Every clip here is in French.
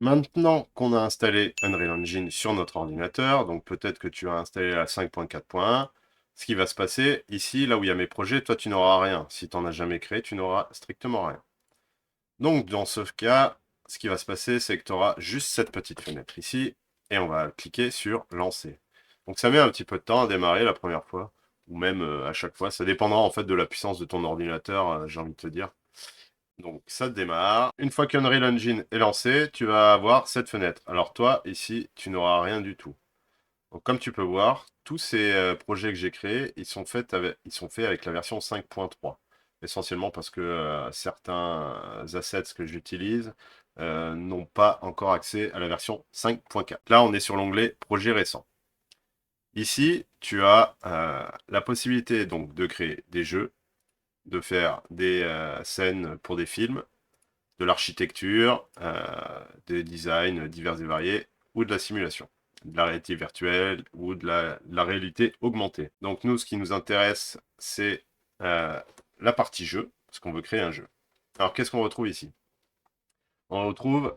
Maintenant qu'on a installé Unreal Engine sur notre ordinateur, donc peut-être que tu as installé la 5.4.1, ce qui va se passer ici, là où il y a mes projets, toi tu n'auras rien. Si tu n'en as jamais créé, tu n'auras strictement rien. Donc dans ce cas, ce qui va se passer, c'est que tu auras juste cette petite fenêtre ici, et on va cliquer sur lancer. Donc ça met un petit peu de temps à démarrer la première fois, ou même à chaque fois. Ça dépendra en fait de la puissance de ton ordinateur, j'ai envie de te dire. Donc ça démarre. Une fois qu'Unreal Engine est lancé, tu vas avoir cette fenêtre. Alors toi, ici, tu n'auras rien du tout. Donc comme tu peux voir, tous ces projets que j'ai créés, ils sont faits avec la version 5.3. Essentiellement parce que certains assets que j'utilise n'ont pas encore accès à la version 5.4. Là, on est sur l'onglet projet récent. Ici, tu as la possibilité donc de créer des jeux, de faire des scènes pour des films, de l'architecture, des designs divers et variés, ou de la simulation, de la réalité virtuelle ou de la réalité augmentée. Donc nous, ce qui nous intéresse, c'est la partie jeu, parce qu'on veut créer un jeu. Alors qu'est-ce qu'on retrouve ici? On retrouve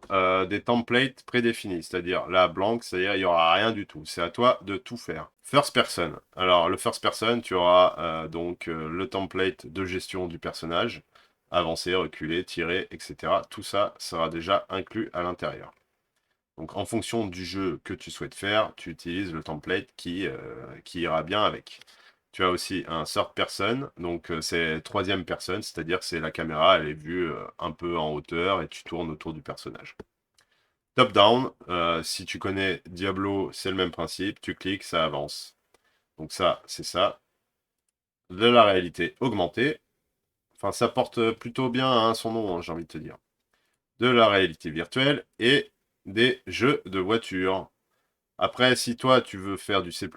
des templates prédéfinis, c'est-à-dire la blank, c'est-à-dire il n'y aura rien du tout. C'est à toi de tout faire. First person. Alors le first person, tu auras donc le template de gestion du personnage, avancer, reculer, tirer, etc. Tout ça sera déjà inclus à l'intérieur. Donc en fonction du jeu que tu souhaites faire, tu utilises le template qui ira bien avec. Tu as aussi un third person, donc c'est troisième personne, c'est-à-dire que c'est la caméra, elle est vue un peu en hauteur et tu tournes autour du personnage. Top-down, si tu connais Diablo, c'est le même principe, tu cliques, ça avance. Donc ça, c'est ça. De la réalité augmentée, enfin ça porte plutôt bien hein, son nom, hein, j'ai envie de te dire. De la réalité virtuelle et des jeux de voiture. Après, si toi, tu veux faire du C++,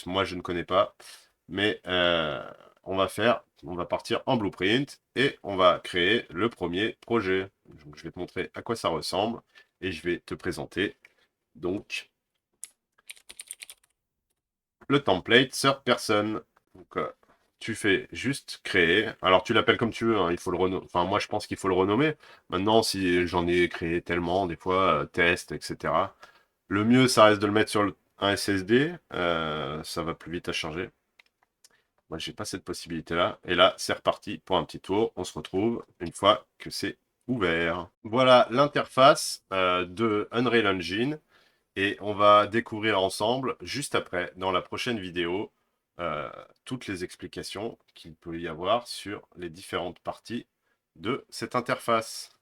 moi, je ne connais pas. Mais on va partir en blueprint et on va créer le premier projet. Donc, je vais te montrer à quoi ça ressemble et je vais te présenter donc le template third person. Donc, tu fais juste créer. Alors, tu l'appelles comme tu veux, hein, il faut le renommer. Enfin, moi, je pense qu'il faut le renommer. Maintenant, si j'en ai créé tellement, des fois, test, etc. Le mieux, ça reste de le mettre sur un SSD. Ça va plus vite à charger. Moi, j'ai pas cette possibilité-là. Et là, c'est reparti pour un petit tour. On se retrouve une fois que c'est ouvert. Voilà l'interface de Unreal Engine. Et on va découvrir ensemble, juste après, dans la prochaine vidéo, euh, toutes les explications qu'il peut y avoir sur les différentes parties de cette interface.